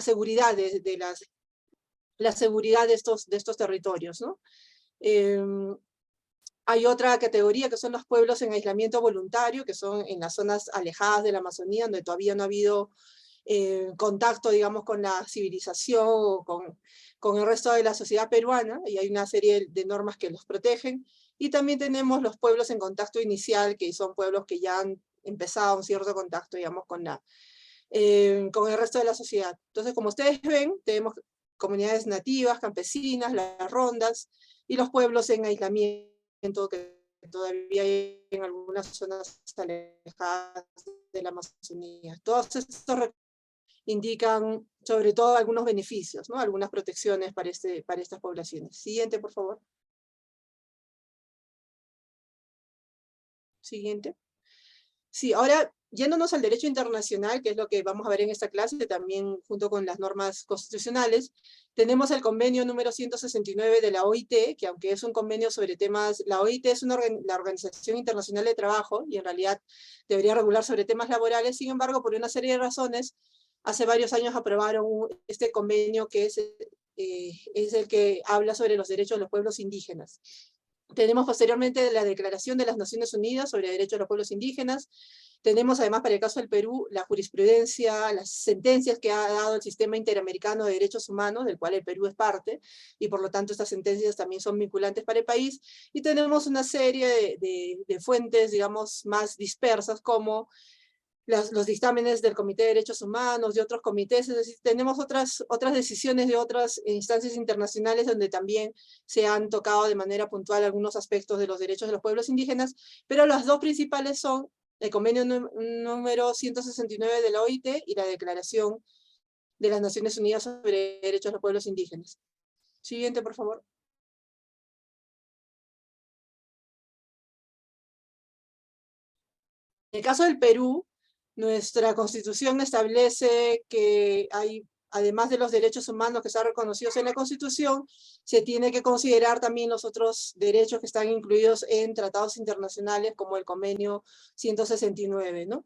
seguridad la seguridad de estos territorios, ¿no? Hay otra categoría que son los pueblos en aislamiento voluntario, que son en las zonas alejadas de la Amazonía, donde todavía no ha habido contacto, digamos, con la civilización o con el resto de la sociedad peruana, y hay una serie de normas que los protegen. Y también tenemos los pueblos en contacto inicial, que son pueblos que ya han empezado un cierto contacto, digamos, con el resto de la sociedad. Entonces, como ustedes ven, tenemos comunidades nativas, campesinas, las rondas, y los pueblos en aislamiento, que todavía hay en algunas zonas alejadas de la Amazonía. Todos estos indican sobre todo algunos beneficios, ¿no? Algunas protecciones para estas poblaciones. Siguiente, por favor. Siguiente. Sí, ahora, yéndonos al derecho internacional, que es lo que vamos a ver en esta clase, también junto con las normas constitucionales, tenemos el convenio número 169 de la OIT, que aunque es un convenio sobre temas, la OIT es la Organización Internacional de Trabajo, y en realidad debería regular sobre temas laborales. Sin embargo, por una serie de razones, hace varios años aprobaron este convenio que es el que habla sobre los derechos de los pueblos indígenas. Tenemos posteriormente la Declaración de las Naciones Unidas sobre Derechos de los Pueblos Indígenas. Tenemos además, para el caso del Perú, la jurisprudencia, las sentencias que ha dado el Sistema Interamericano de Derechos Humanos, del cual el Perú es parte, y por lo tanto estas sentencias también son vinculantes para el país. Y tenemos una serie de fuentes, digamos, más dispersas, como los dictámenes del Comité de Derechos Humanos, de otros comités. Es decir, tenemos otras decisiones de otras instancias internacionales donde también se han tocado de manera puntual algunos aspectos de los derechos de los pueblos indígenas, pero las dos principales son el convenio número 169 de la OIT y la Declaración de las Naciones Unidas sobre Derechos de los Pueblos Indígenas. Siguiente, por favor. En el caso del Perú, nuestra Constitución establece que hay, además de los derechos humanos que están reconocidos en la Constitución, se tiene que considerar también los otros derechos que están incluidos en tratados internacionales, como el Convenio 169, ¿no?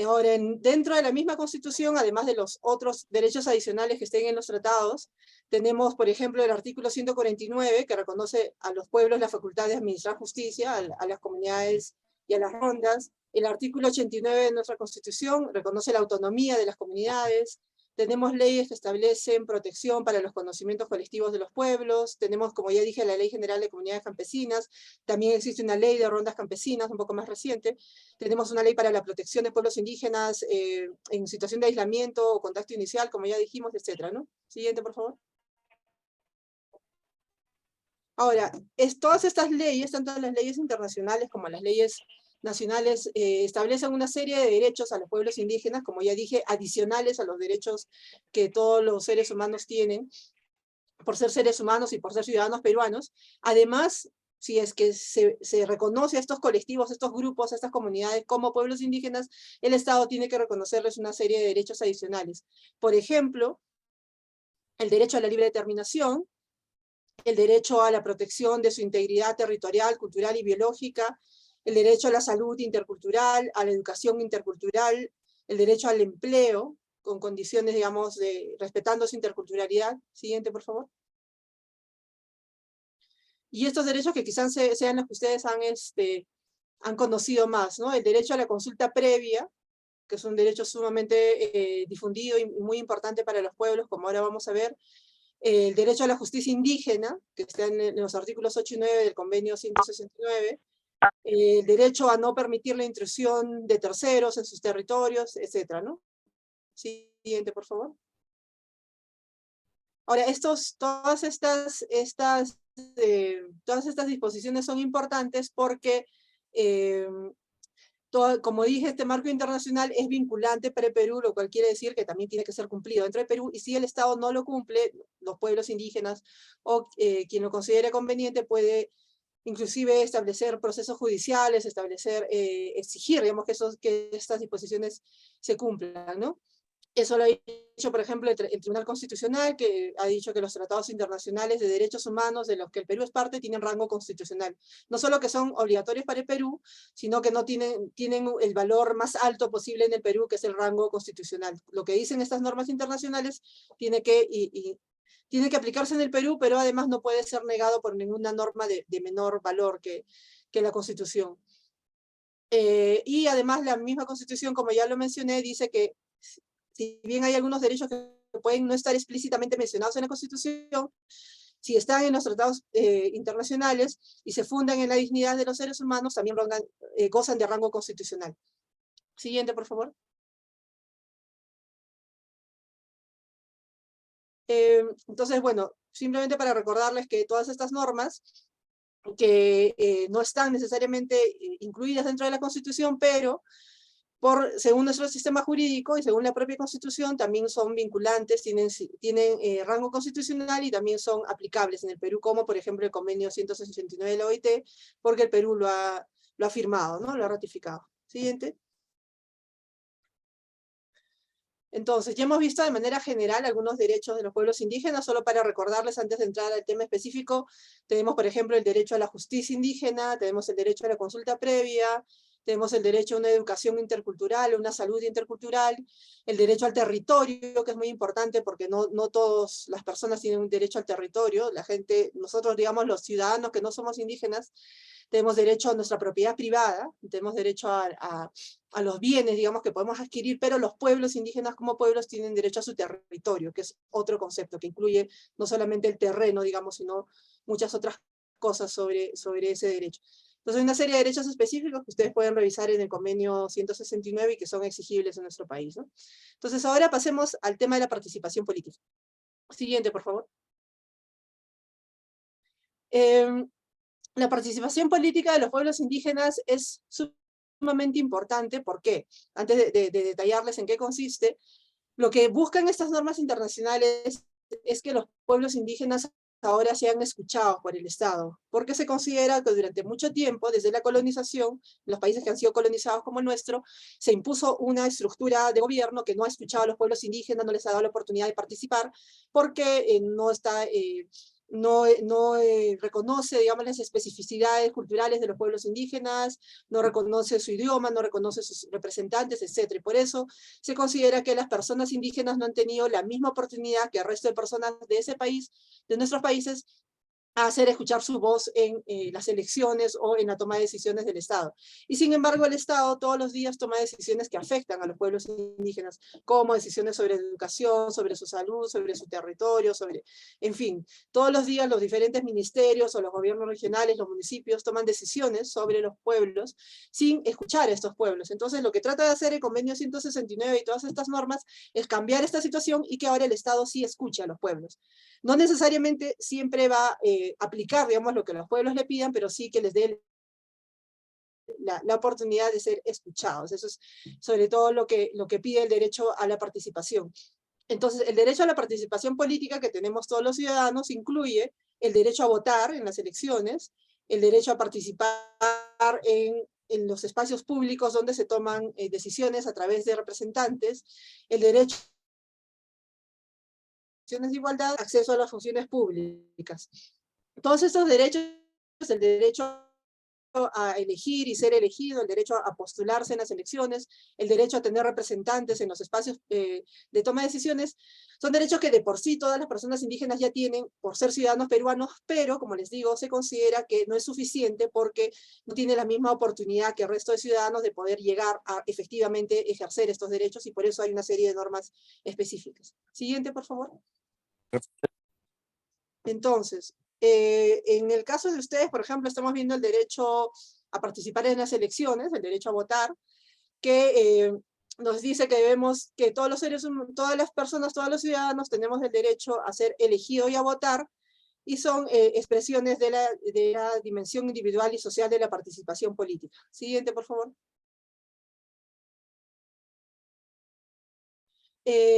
Ahora, dentro de la misma Constitución, además de los otros derechos adicionales que estén en los tratados, tenemos, por ejemplo, el artículo 149, que reconoce a los pueblos la facultad de administrar justicia, a las comunidades y a las rondas. El artículo 89 de nuestra Constitución reconoce la autonomía de las comunidades. Tenemos leyes que establecen protección para los conocimientos colectivos de los pueblos. Tenemos, como ya dije, la Ley General de Comunidades Campesinas. También existe una ley de rondas campesinas, un poco más reciente. Tenemos una ley para la protección de pueblos indígenas en situación de aislamiento o contacto inicial, como ya dijimos, etc., ¿no? Siguiente, por favor. Ahora, todas estas leyes, tanto las leyes internacionales como las leyes nacionales, establecen una serie de derechos a los pueblos indígenas, como ya dije, adicionales a los derechos que todos los seres humanos tienen, por ser seres humanos y por ser ciudadanos peruanos. Además, si es que se reconoce a estos colectivos, a estos grupos, a estas comunidades como pueblos indígenas, el Estado tiene que reconocerles una serie de derechos adicionales. Por ejemplo, el derecho a la libre determinación, el derecho a la protección de su integridad territorial, cultural y biológica, el derecho a la salud intercultural, a la educación intercultural, el derecho al empleo, con condiciones, digamos, respetando su interculturalidad. Siguiente, por favor. Y estos derechos que quizás sean los que ustedes han conocido más, ¿no? El derecho a la consulta previa, que es un derecho sumamente difundido y muy importante para los pueblos, como ahora vamos a ver. El derecho a la justicia indígena, que está en los artículos 8 y 9 del convenio 169, el derecho a no permitir la intrusión de terceros en sus territorios, etcétera, ¿no? Siguiente, por favor. Ahora, todas estas disposiciones son importantes porque, como dije, este marco internacional es vinculante para el Perú, lo cual quiere decir que también tiene que ser cumplido dentro del Perú, y si el Estado no lo cumple, los pueblos indígenas o quien lo considere conveniente puede inclusive establecer procesos judiciales, exigir, digamos, que estas disposiciones se cumplan, ¿no? Eso lo ha dicho, por ejemplo, el Tribunal Constitucional, que ha dicho que los tratados internacionales de derechos humanos de los que el Perú es parte tienen rango constitucional. No solo que son obligatorios para el Perú, sino que no tienen el valor más alto posible en el Perú, que es el rango constitucional. Lo que dicen estas normas internacionales tiene que aplicarse en el Perú, pero además no puede ser negado por ninguna norma de menor valor que la Constitución. Y además la misma Constitución, como ya lo mencioné, dice que si bien hay algunos derechos que pueden no estar explícitamente mencionados en la Constitución, si están en los tratados internacionales y se fundan en la dignidad de los seres humanos, también gozan de rango constitucional. Siguiente, por favor. Entonces, bueno, simplemente para recordarles que todas estas normas que no están necesariamente incluidas dentro de la Constitución, pero según nuestro sistema jurídico y según la propia Constitución, también son vinculantes, tienen rango constitucional y también son aplicables en el Perú, como por ejemplo el convenio 169 de la OIT, porque el Perú lo ha firmado, ¿no? Lo ha ratificado. Siguiente. Entonces, ya hemos visto de manera general algunos derechos de los pueblos indígenas, solo para recordarles antes de entrar al tema específico, tenemos por ejemplo el derecho a la justicia indígena, tenemos el derecho a la consulta previa, tenemos el derecho a una educación intercultural, una salud intercultural, el derecho al territorio, que es muy importante porque no todas las personas tienen un derecho al territorio, nosotros digamos los ciudadanos que no somos indígenas, tenemos derecho a nuestra propiedad privada, tenemos derecho a los bienes, digamos, que podemos adquirir, pero los pueblos indígenas como pueblos tienen derecho a su territorio, que es otro concepto que incluye no solamente el terreno, digamos, sino muchas otras cosas sobre ese derecho. Entonces hay una serie de derechos específicos que ustedes pueden revisar en el convenio 169 y que son exigibles en nuestro país, ¿no? Entonces ahora pasemos al tema de la participación política. Siguiente, por favor. La participación política de los pueblos indígenas es sumamente importante. ¿Por qué? Antes de detallarles en qué consiste, lo que buscan estas normas internacionales es que los pueblos indígenas ahora sean escuchados por el Estado, porque se considera que durante mucho tiempo, desde la colonización, en los países que han sido colonizados como el nuestro, se impuso una estructura de gobierno que no ha escuchado a los pueblos indígenas, no les ha dado la oportunidad de participar, porque no reconoce, digamos, las especificidades culturales de los pueblos indígenas, no reconoce su idioma, no reconoce sus representantes, etc. Y por eso se considera que las personas indígenas no han tenido la misma oportunidad que el resto de personas de ese país, de nuestros países, a hacer escuchar su voz en las elecciones o en la toma de decisiones del Estado. Y sin embargo, el Estado todos los días toma decisiones que afectan a los pueblos indígenas, como decisiones sobre educación, sobre su salud, sobre su territorio, en fin, todos los días los diferentes ministerios o los gobiernos regionales, los municipios, toman decisiones sobre los pueblos sin escuchar a estos pueblos. Entonces, lo que trata de hacer el convenio 169 y todas estas normas es cambiar esta situación y que ahora el Estado sí escuche a los pueblos. No necesariamente siempre va a aplicar, digamos, lo que los pueblos le pidan, pero sí que les dé la oportunidad de ser escuchados. Eso es sobre todo lo que pide el derecho a la participación. Entonces, el derecho a la participación política que tenemos todos los ciudadanos incluye el derecho a votar en las elecciones, el derecho a participar en los espacios públicos donde se toman decisiones a través de representantes, el derecho de igualdad, acceso a las funciones públicas. Todos estos derechos, el derecho a elegir y ser elegido, el derecho a postularse en las elecciones, el derecho a tener representantes en los espacios de toma de decisiones, son derechos que de por sí todas las personas indígenas ya tienen por ser ciudadanos peruanos, pero como les digo, se considera que no es suficiente porque no tiene la misma oportunidad que el resto de ciudadanos de poder llegar a efectivamente ejercer estos derechos y por eso hay una serie de normas específicas. Siguiente, por favor. Entonces, en el caso de ustedes, por ejemplo, estamos viendo el derecho a participar en las elecciones, el derecho a votar, que nos dice que todos los seres humanos, todas las personas, todos los ciudadanos tenemos el derecho a ser elegidos y a votar, y son expresiones de la dimensión individual y social de la participación política. Siguiente, por favor.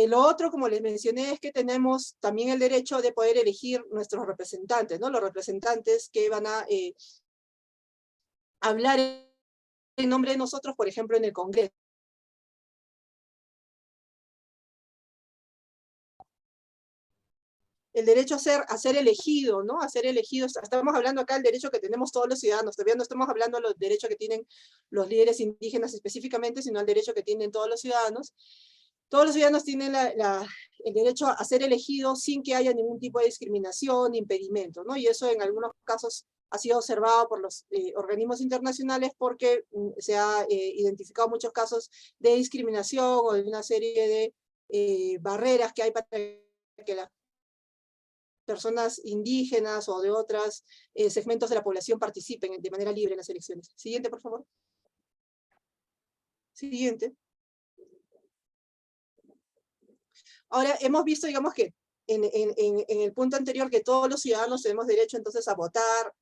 Lo otro, como les mencioné, es que tenemos también el derecho de poder elegir nuestros representantes, ¿no? Los representantes que van a hablar en nombre de nosotros, por ejemplo, en el Congreso. el derecho a ser elegido, ¿no? A ser elegidos. Estamos hablando acá del derecho que tenemos todos los ciudadanos, todavía no estamos hablando de los derechos que tienen los líderes indígenas específicamente, sino el derecho que tienen todos los ciudadanos. Todos los ciudadanos tienen el derecho a ser elegidos sin que haya ningún tipo de discriminación, impedimento, ¿no? Y eso en algunos casos ha sido observado por los organismos internacionales porque se ha identificado muchos casos de discriminación o de una serie de barreras que hay para que las personas indígenas o de otros segmentos de la población participen de manera libre en las elecciones. Siguiente, por favor. Siguiente. Ahora, hemos visto, digamos que en el punto anterior que todos los ciudadanos tenemos derecho entonces a votar,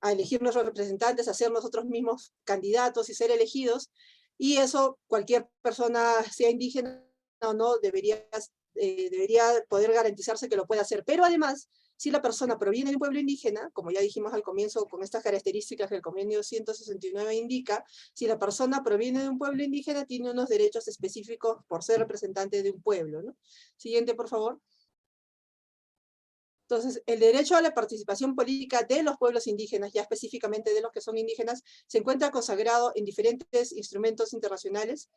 a elegir nuestros representantes, a ser nosotros mismos candidatos y ser elegidos, y eso cualquier persona, sea indígena o no, debería poder garantizarse que lo pueda hacer. Pero además, si la persona proviene de un pueblo indígena, como ya dijimos al comienzo, con estas características que el convenio 169 indica, si la persona proviene de un pueblo indígena, tiene unos derechos específicos por ser representante de un pueblo, ¿no? Siguiente, por favor. Entonces, el derecho a la participación política de los pueblos indígenas, ya específicamente de los que son indígenas, se encuentra consagrado en diferentes instrumentos internacionales.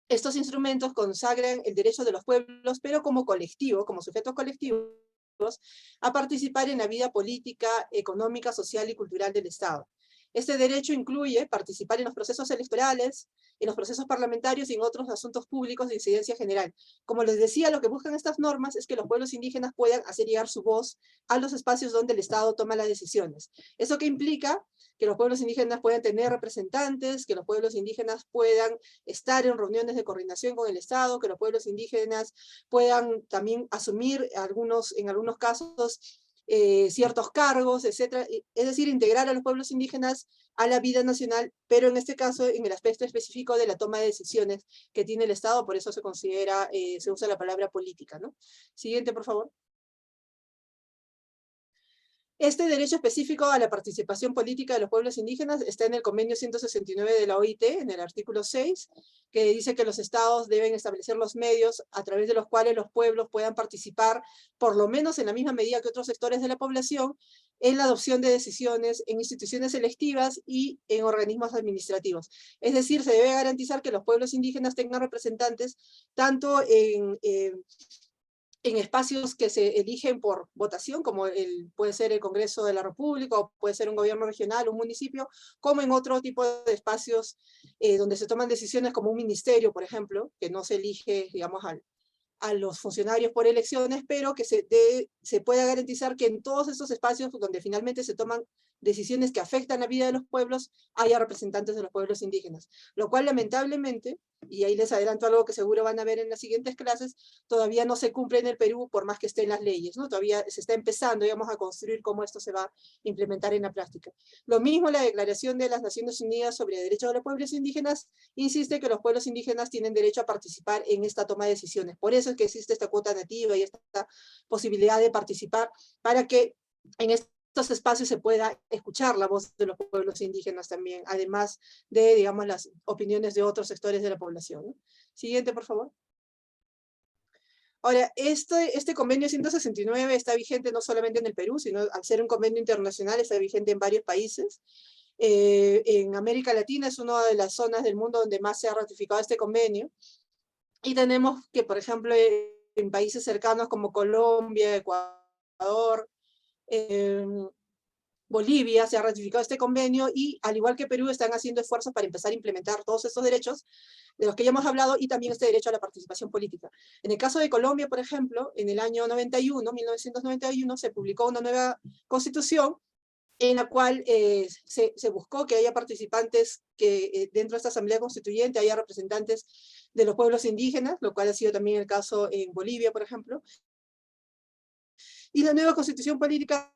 Estos instrumentos consagran el derecho de los pueblos, pero como colectivo, como sujetos colectivos, a participar en la vida política, económica, social y cultural del Estado. Este derecho incluye participar en los procesos electorales, en los procesos parlamentarios y en otros asuntos públicos de incidencia general. Como les decía, lo que buscan estas normas es que los pueblos indígenas puedan hacer llegar su voz a los espacios donde el Estado toma las decisiones. ¿Eso qué implica? Que los pueblos indígenas puedan tener representantes, que los pueblos indígenas puedan estar en reuniones de coordinación con el Estado, que los pueblos indígenas puedan también asumir en algunos casos ciertos cargos, etcétera. Es decir, integrar a los pueblos indígenas a la vida nacional, pero en este caso en el aspecto específico de la toma de decisiones que tiene el Estado, por eso se considera, se usa la palabra política, ¿no? Siguiente, por favor. Este derecho específico a la participación política de los pueblos indígenas está en el convenio 169 de la OIT, en el artículo 6, que dice que los estados deben establecer los medios a través de los cuales los pueblos puedan participar, por lo menos en la misma medida que otros sectores de la población, en la adopción de decisiones, en instituciones electivas y en organismos administrativos. Es decir, se debe garantizar que los pueblos indígenas tengan representantes tanto en espacios que se eligen por votación, como puede ser el Congreso de la República, o puede ser un gobierno regional, un municipio, como en otro tipo de espacios donde se toman decisiones como un ministerio, por ejemplo, que no se elige, digamos, a los funcionarios por elecciones, pero que se pueda garantizar que en todos esos espacios donde finalmente se toman decisiones que afectan la vida de los pueblos, haya representantes de los pueblos indígenas. Lo cual lamentablemente, y ahí les adelanto algo que seguro van a ver en las siguientes clases, todavía no se cumple en el Perú por más que estén las leyes, ¿no? Todavía se está empezando, digamos, a construir cómo esto se va a implementar en la práctica. Lo mismo la Declaración de las Naciones Unidas sobre Derechos de los Pueblos Indígenas insiste que los pueblos indígenas tienen derecho a participar en esta toma de decisiones. Por eso es que existe esta cuota nativa y esta posibilidad de participar para que en estos espacios se pueda escuchar la voz de los pueblos indígenas también, además de, digamos, las opiniones de otros sectores de la población, ¿no? Siguiente, por favor. Ahora, este convenio 169 está vigente no solamente en el Perú, sino al ser un convenio internacional está vigente en varios países. En América Latina es una de las zonas del mundo donde más se ha ratificado este convenio. Y tenemos que, por ejemplo, en países cercanos como Colombia, Ecuador, Bolivia, se ha ratificado este convenio y, al igual que Perú, están haciendo esfuerzos para empezar a implementar todos estos derechos de los que ya hemos hablado y también este derecho a la participación política. En el caso de Colombia, por ejemplo, en el año 1991, se publicó una nueva constitución en la cual se buscó que haya participantes, que dentro de esta asamblea constituyente haya representantes de los pueblos indígenas, lo cual ha sido también el caso en Bolivia, por ejemplo. Y la nueva constitución política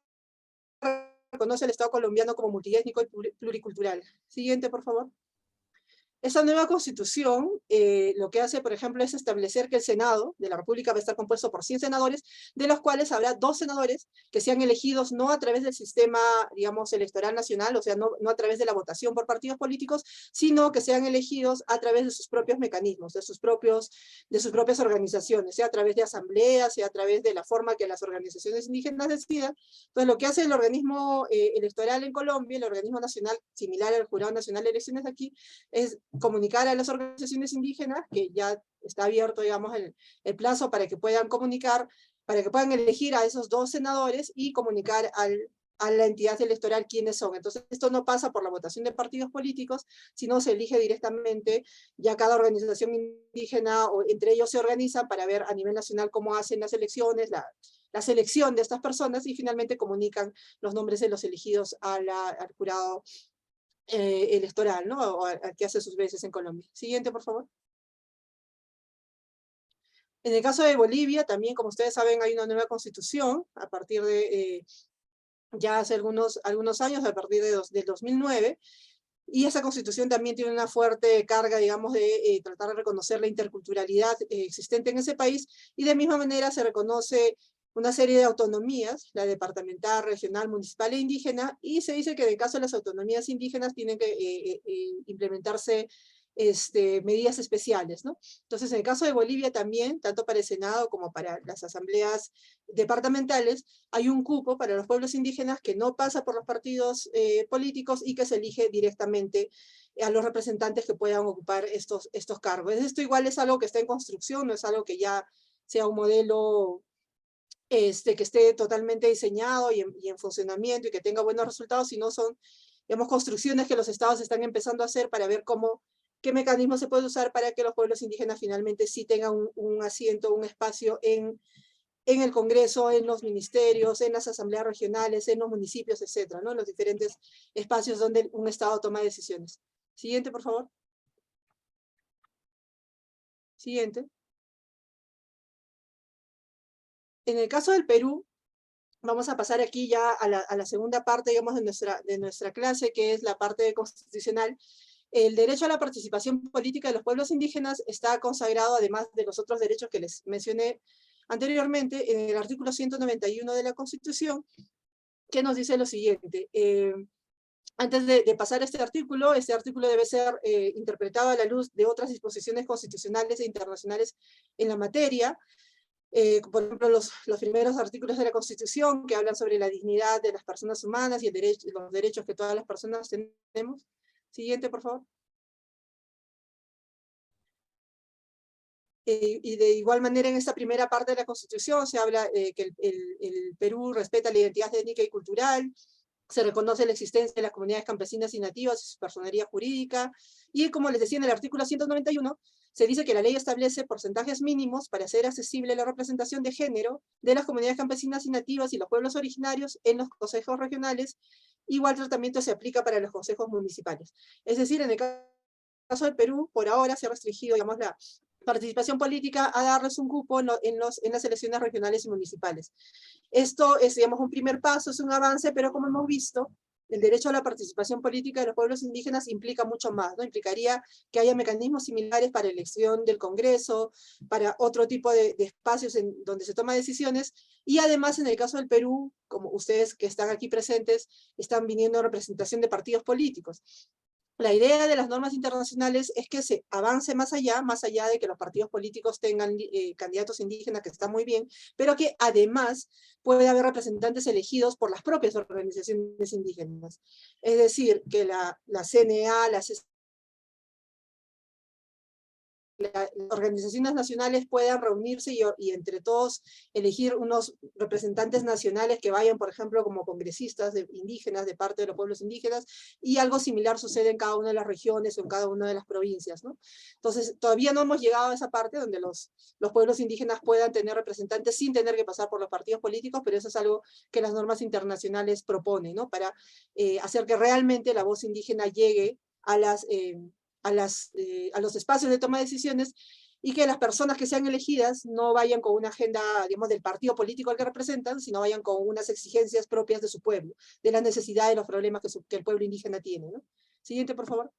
reconoce al Estado colombiano como multiétnico y pluricultural. Siguiente, por favor. Esta nueva constitución lo que hace, por ejemplo, es establecer que el Senado de la República va a estar compuesto por 100 senadores, de los cuales habrá 2 senadores que sean elegidos no a través del sistema, digamos, electoral nacional, o sea, no a través de la votación por partidos políticos, sino que sean elegidos a través de sus propios mecanismos, de sus propias organizaciones, sea a través de asambleas, sea a través de la forma que las organizaciones indígenas decidan. Entonces, lo que hace el organismo electoral en Colombia, el organismo nacional, similar al Jurado Nacional de Elecciones aquí, es comunicar a las organizaciones indígenas, que ya está abierto, digamos, el plazo para que puedan comunicar, para que puedan elegir a esos 2 senadores y comunicar a la entidad electoral quiénes son. Entonces, esto no pasa por la votación de partidos políticos, sino se elige directamente, ya cada organización indígena, o entre ellos se organizan para ver a nivel nacional cómo hacen las elecciones, la selección de estas personas, y finalmente comunican los nombres de los elegidos al jurado electoral, ¿no? O al que hace sus veces en Colombia. Siguiente, por favor. En el caso de Bolivia, también, como ustedes saben, hay una nueva constitución a partir de ya hace algunos años, a partir del 2009, y esa constitución también tiene una fuerte carga, digamos, de tratar de reconocer la interculturalidad existente en ese país, y de misma manera se reconoce una serie de autonomías, la departamental, regional, municipal e indígena, y se dice que en el caso de las autonomías indígenas tienen que implementarse medidas especiales, ¿no? Entonces, en el caso de Bolivia también, tanto para el Senado como para las asambleas departamentales, hay un cupo para los pueblos indígenas que no pasa por los partidos políticos y que se elige directamente a los representantes que puedan ocupar estos cargos. Esto igual es algo que está en construcción, no es algo que ya sea un modelo que esté totalmente diseñado y en funcionamiento y que tenga buenos resultados, sino son, digamos, construcciones que los estados están empezando a hacer para ver qué mecanismo se puede usar para que los pueblos indígenas finalmente sí tengan un asiento, un espacio en el Congreso, en los ministerios, en las asambleas regionales, en los municipios, etcétera, ¿no? En los diferentes espacios donde un estado toma decisiones. Siguiente, por favor. Siguiente. En el caso del Perú, vamos a pasar aquí ya a la segunda parte, digamos, de nuestra clase, que es la parte constitucional. El derecho a la participación política de los pueblos indígenas está consagrado, además de los otros derechos que les mencioné anteriormente, en el artículo 191 de la Constitución, que nos dice lo siguiente. Antes de pasar este artículo debe ser interpretado a la luz de otras disposiciones constitucionales e internacionales en la materia. Por ejemplo, los primeros artículos de la Constitución que hablan sobre la dignidad de las personas humanas y los derechos que todas las personas tenemos. Siguiente, por favor. Y de igual manera, en esta primera parte de la Constitución se habla que el Perú respeta la identidad étnica y cultural, se reconoce la existencia de las comunidades campesinas y nativas y su personería jurídica, y como les decía en el artículo 191, se dice que la ley establece porcentajes mínimos para hacer accesible la representación de género de las comunidades campesinas y nativas y los pueblos originarios en los consejos regionales. Igual tratamiento se aplica para los consejos municipales. Es decir, en el caso del Perú, por ahora se ha restringido, digamos, la participación política a darles un cupo en las elecciones regionales y municipales. Esto es, digamos, un primer paso, es un avance, pero como hemos visto, el derecho a la participación política de los pueblos indígenas implica mucho más, ¿no? Implicaría que haya mecanismos similares para elección del Congreso, para otro tipo de espacios donde se toman decisiones, y además en el caso del Perú, como ustedes que están aquí presentes, están viniendo en representación de partidos políticos. La idea de las normas internacionales es que se avance más allá de que los partidos políticos tengan candidatos indígenas, que está muy bien, pero que además puede haber representantes elegidos por las propias organizaciones indígenas. Es decir, que la CNA, las organizaciones nacionales puedan reunirse y entre todos elegir unos representantes nacionales que vayan, por ejemplo, como congresistas indígenas de parte de los pueblos indígenas, y algo similar sucede en cada una de las regiones o en cada una de las provincias, ¿no? Entonces, todavía no hemos llegado a esa parte donde los pueblos indígenas puedan tener representantes sin tener que pasar por los partidos políticos, pero eso es algo que las normas internacionales proponen, ¿no? Para hacer que realmente la voz indígena llegue a los espacios de toma de decisiones, y que las personas que sean elegidas no vayan con una agenda, digamos, del partido político al que representan, sino vayan con unas exigencias propias de su pueblo, de las necesidades y los problemas que el pueblo indígena tiene, ¿no? Siguiente, por favor.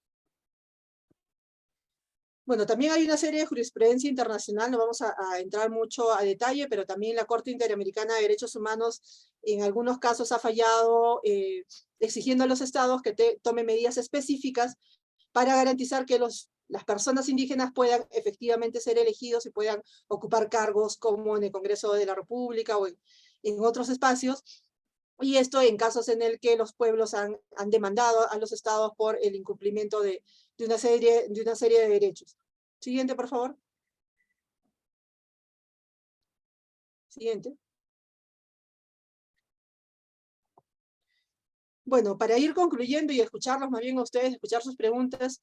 Bueno, también hay una serie de jurisprudencia internacional, no vamos a entrar mucho a detalle, pero también la Corte Interamericana de Derechos Humanos en algunos casos ha fallado exigiendo a los estados que tomen medidas específicas para garantizar que las personas indígenas puedan efectivamente ser elegidos y puedan ocupar cargos como en el Congreso de la República o en otros espacios, y esto en casos en el que los pueblos han demandado a los estados por el incumplimiento de una serie de derechos. Siguiente, por favor. Siguiente. Bueno, para ir concluyendo y escucharlos más bien a ustedes, escuchar sus preguntas,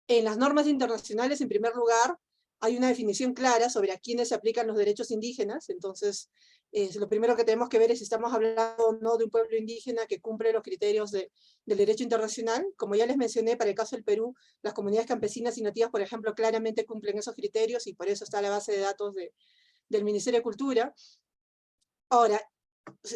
en las normas internacionales, en primer lugar, hay una definición clara sobre a quiénes se aplican los derechos indígenas. Entonces, lo primero que tenemos que ver es si estamos hablando o no de un pueblo indígena que cumple los criterios del derecho internacional. Como ya les mencioné, para el caso del Perú, las comunidades campesinas y nativas, por ejemplo, claramente cumplen esos criterios y por eso está la base de datos del Ministerio de Cultura. Ahora,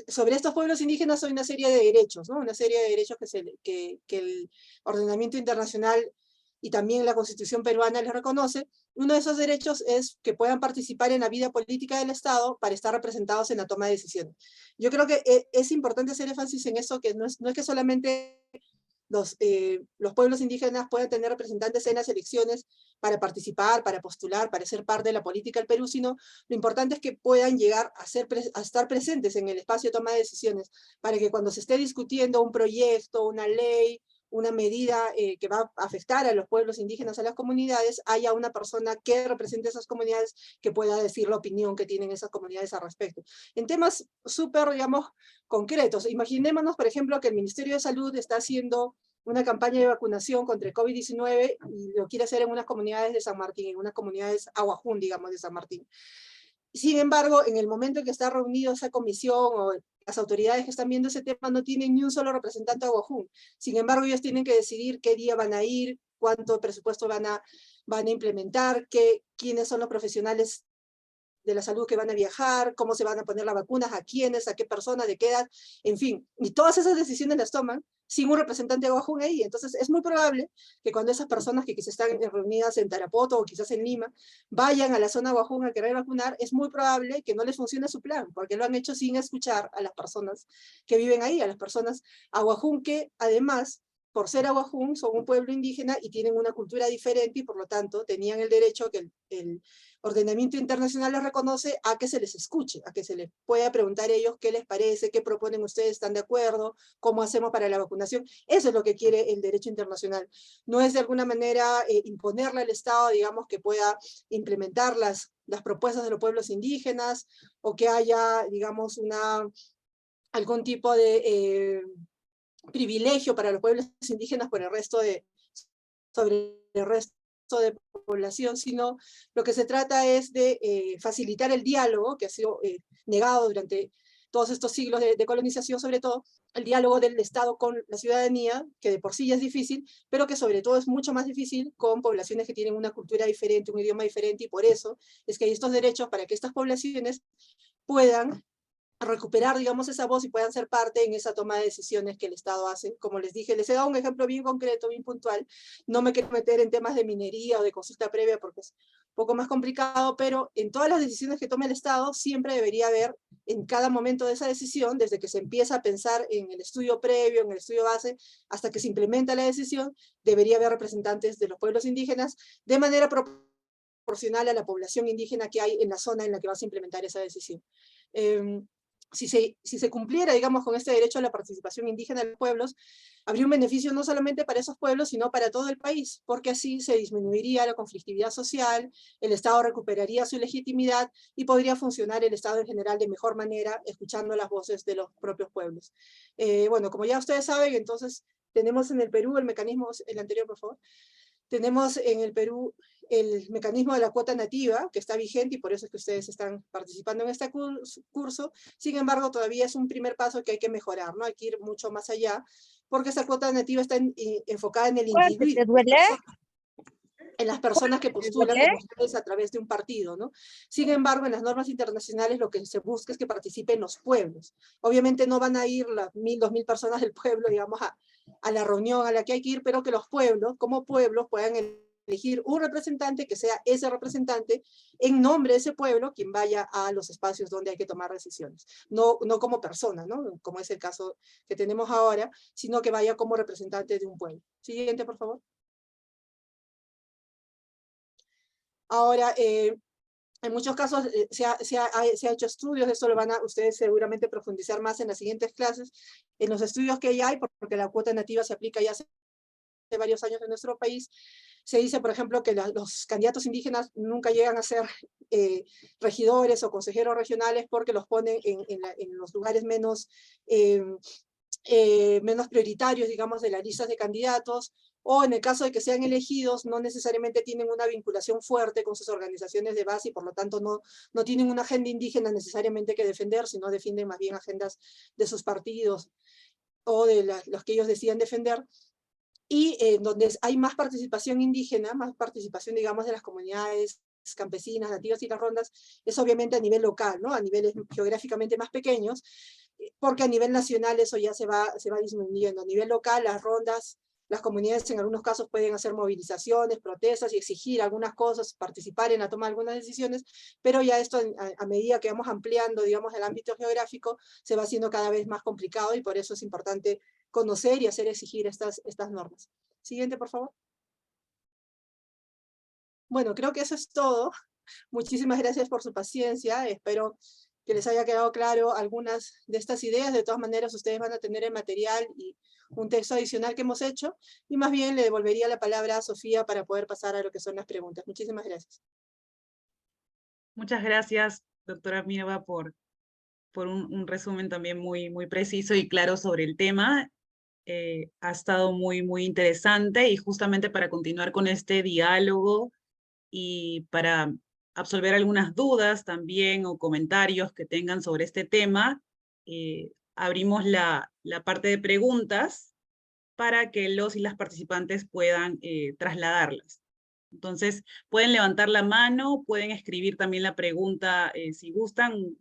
sobre estos pueblos indígenas hay una serie de derechos, ¿no? Una serie de derechos que el ordenamiento internacional y también la Constitución peruana les reconoce. Uno de esos derechos es que puedan participar en la vida política del Estado para estar representados en la toma de decisiones. Yo creo que es importante hacer énfasis en eso, que no es que solamente los pueblos indígenas puedan tener representantes en las elecciones para participar, para postular, para ser parte de la política del Perú, sino lo importante es que puedan llegar a estar presentes en el espacio de toma de decisiones, para que cuando se esté discutiendo un proyecto, una ley, una medida que va a afectar a los pueblos indígenas, a las comunidades, haya una persona que represente esas comunidades que pueda decir la opinión que tienen esas comunidades al respecto. En temas súper, digamos, concretos, imaginémonos, por ejemplo, que el Ministerio de Salud está haciendo una campaña de vacunación contra el COVID-19 y lo quiere hacer en unas comunidades de San Martín, en unas comunidades aguajún, digamos, de San Martín. Sin embargo, en el momento en que está reunido esa comisión o las autoridades que están viendo ese tema no tienen ni un solo representante de Aguajún. Sin embargo, ellos tienen que decidir qué día van a ir, cuánto presupuesto van a implementar, quiénes son los profesionales de la salud que van a viajar, cómo se van a poner las vacunas, a quiénes, a qué personas, de qué edad, en fin. Y todas esas decisiones las toman sin un representante de Aguajún ahí. Entonces es muy probable que cuando esas personas que quizás están reunidas en Tarapoto o quizás en Lima vayan a la zona Aguajún a querer vacunar, es muy probable que no les funcione su plan, porque lo han hecho sin escuchar a las personas que viven ahí, a las personas Aguajún que además por ser Aguajún, son un pueblo indígena y tienen una cultura diferente y por lo tanto tenían el derecho que el ordenamiento internacional les reconoce a que se les escuche, a que se les pueda preguntar a ellos qué les parece, qué proponen ustedes, están de acuerdo, cómo hacemos para la vacunación. Eso es lo que quiere el derecho internacional. No es de alguna manera imponerle al Estado, digamos, que pueda implementar las propuestas de los pueblos indígenas o que haya, digamos, algún tipo de privilegio para los pueblos indígenas por el resto sobre el resto de población, sino lo que se trata es de facilitar el diálogo que ha sido negado durante todos estos siglos de colonización, sobre todo el diálogo del Estado con la ciudadanía, que de por sí ya es difícil, pero que sobre todo es mucho más difícil con poblaciones que tienen una cultura diferente, un idioma diferente, y por eso es que hay estos derechos para que estas poblaciones puedan recuperar, digamos, esa voz y puedan ser parte en esa toma de decisiones que el Estado hace. Como les dije, les he dado un ejemplo bien concreto, bien puntual. No me quiero meter en temas de minería o de consulta previa porque es un poco más complicado, pero en todas las decisiones que tome el Estado siempre debería haber, en cada momento de esa decisión, desde que se empieza a pensar en el estudio previo, en el estudio base, hasta que se implementa la decisión, debería haber representantes de los pueblos indígenas de manera proporcional a la población indígena que hay en la zona en la que vas a implementar esa decisión. Si se cumpliera, digamos, con este derecho a la participación indígena de los pueblos, habría un beneficio no solamente para esos pueblos, sino para todo el país, porque así se disminuiría la conflictividad social, el Estado recuperaría su legitimidad y podría funcionar el Estado en general de mejor manera, escuchando las voces de los propios pueblos. Bueno, como ya ustedes saben, entonces tenemos en el Perú el mecanismo, el anterior, por favor, tenemos en el Perú el mecanismo de la cuota nativa, que está vigente y por eso es que ustedes están participando en este curso. Sin embargo, todavía es un primer paso que hay que mejorar, ¿no? Hay que ir mucho más allá, porque esa cuota nativa está enfocada en el Fuerte, ¿te individuo, duele? en las personas que ¿Te postulan duele? como ustedes a través de un partido, ¿no? Sin embargo, en las normas internacionales lo que se busca es que participen los pueblos. Obviamente no van a ir las 1.000, 2.000 personas del pueblo, digamos, a la reunión a la que hay que ir, pero que los pueblos, como pueblos, puedan elegir un representante que sea ese representante en nombre de ese pueblo quien vaya a los espacios donde hay que tomar decisiones. No como persona, ¿no? Como es el caso que tenemos ahora, sino que vaya como representante de un pueblo. Siguiente, por favor. Ahora, en muchos casos se ha hecho estudios, de eso lo van a ustedes seguramente profundizar más en las siguientes clases, en los estudios que ya hay, porque la cuota nativa se aplica ya hace varios años en nuestro país. Se dice, por ejemplo, que los candidatos indígenas nunca llegan a ser regidores o consejeros regionales porque los ponen en los lugares menos prioritarios, digamos, de las listas de candidatos, o en el caso de que sean elegidos, no necesariamente tienen una vinculación fuerte con sus organizaciones de base y por lo tanto no tienen una agenda indígena necesariamente que defender, sino defienden más bien agendas de sus partidos o de los que ellos decían defender. Y donde hay más participación indígena, más participación, digamos, de las comunidades campesinas, nativas y las rondas, es obviamente a nivel local, ¿no? A niveles geográficamente más pequeños, porque a nivel nacional eso ya se va disminuyendo. A nivel local, las rondas, las comunidades en algunos casos pueden hacer movilizaciones, protestas y exigir algunas cosas, participar en la toma de algunas decisiones, pero ya esto a medida que vamos ampliando, digamos, el ámbito geográfico, se va haciendo cada vez más complicado y por eso es importante conocer y hacer exigir estas normas. Siguiente, por favor. Bueno, creo que eso es todo. Muchísimas gracias por su paciencia. Espero que les haya quedado claro algunas de estas ideas. De todas maneras, ustedes van a tener el material y un texto adicional que hemos hecho. Y más bien le devolvería la palabra a Sofía para poder pasar a lo que son las preguntas. Muchísimas gracias. Muchas gracias, doctora Mirva, por un resumen también muy preciso y claro sobre el tema. Ha estado muy interesante y justamente para continuar con este diálogo y para absolver algunas dudas también o comentarios que tengan sobre este tema, abrimos la parte de preguntas para que los y las participantes puedan trasladarlas. Entonces, pueden levantar la mano, pueden escribir también la pregunta si gustan.